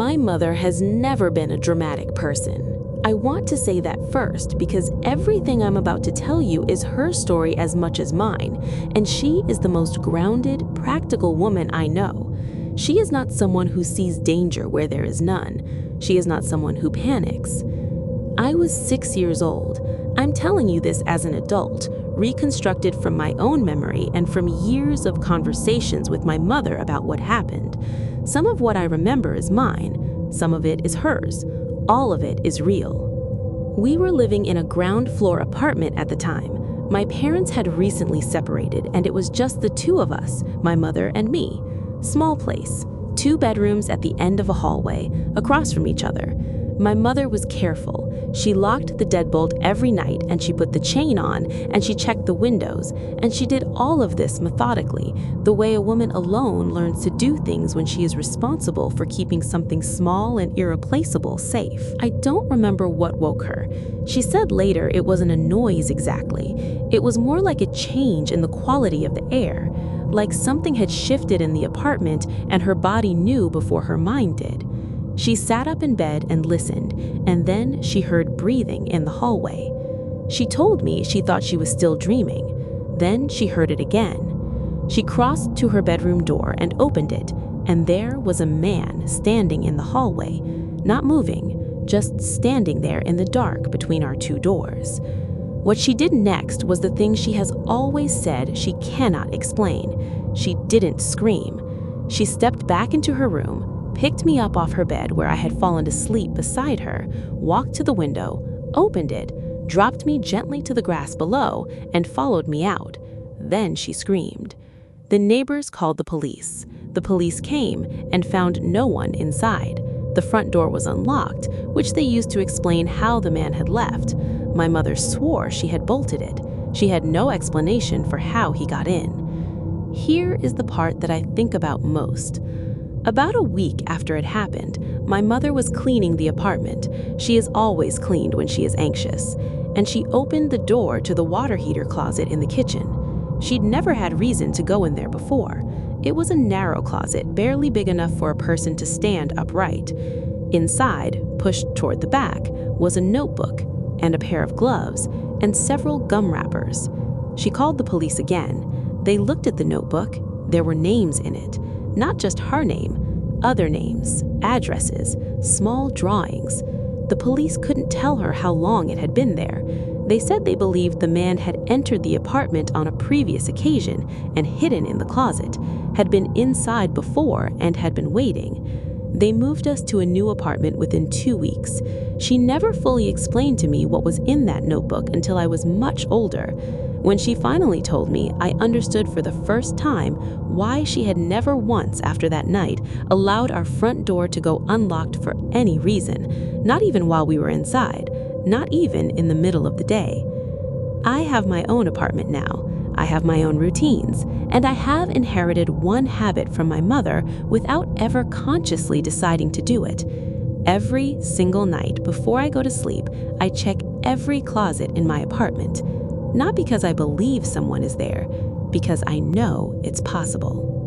My mother has never been a dramatic person. I want to say that first because everything I'm about to tell you is her story as much as mine, and she is the most grounded, practical woman I know. She is not someone who sees danger where there is none. She is not someone who panics. I was 6 years old. I'm telling you this as an adult, reconstructed from my own memory and from years of conversations with my mother about what happened. Some of what I remember is mine. Some of it is hers. All of it is real. We were living in a ground floor apartment at the time. My parents had recently separated, and it was just the two of us, my mother and me. Small place, 2 bedrooms at the end of a hallway, across from each other. My mother was careful. She locked the deadbolt every night, and she put the chain on, and she checked the windows, and she did all of this methodically, the way a woman alone learns to do things when she is responsible for keeping something small and irreplaceable safe. I don't remember what woke her. She said later it wasn't a noise exactly. It was more like a change in the quality of the air, like something had shifted in the apartment and her body knew before her mind did. She sat up in bed and listened, and then she heard breathing in the hallway. She told me she thought she was still dreaming. Then she heard it again. She crossed to her bedroom door and opened it, and there was a man standing in the hallway, not moving, just standing there in the dark between our 2 doors. What she did next was the thing she has always said she cannot explain. She didn't scream. She stepped back into her room, picked me up off her bed where I had fallen asleep beside her, walked to the window, opened it, dropped me gently to the grass below, and followed me out. Then she screamed. The neighbors called the police. The police came and found no one inside. The front door was unlocked, which they used to explain how the man had left. My mother swore she had bolted it. She had no explanation for how he got in. Here is the part that I think about most. About a week after it happened, my mother was cleaning the apartment. She is always cleaned when she is anxious. And she opened the door to the water heater closet in the kitchen. She'd never had reason to go in there before. It was a narrow closet, barely big enough for a person to stand upright. Inside, pushed toward the back, was a notebook and a pair of gloves and several gum wrappers. She called the police again. They looked at the notebook. There were names in it. Not just her name, other names, addresses, small drawings. The police couldn't tell her how long it had been there. They said they believed the man had entered the apartment on a previous occasion and hidden in the closet, had been inside before and had been waiting. They moved us to a new apartment within 2 weeks. She never fully explained to me what was in that notebook until I was much older. When she finally told me, I understood for the first time why she had never once after that night allowed our front door to go unlocked for any reason, not even while we were inside, not even in the middle of the day. I have my own apartment now. I have my own routines, and I have inherited one habit from my mother without ever consciously deciding to do it. Every single night before I go to sleep, I check every closet in my apartment. Not because I believe someone is there, because I know it's possible.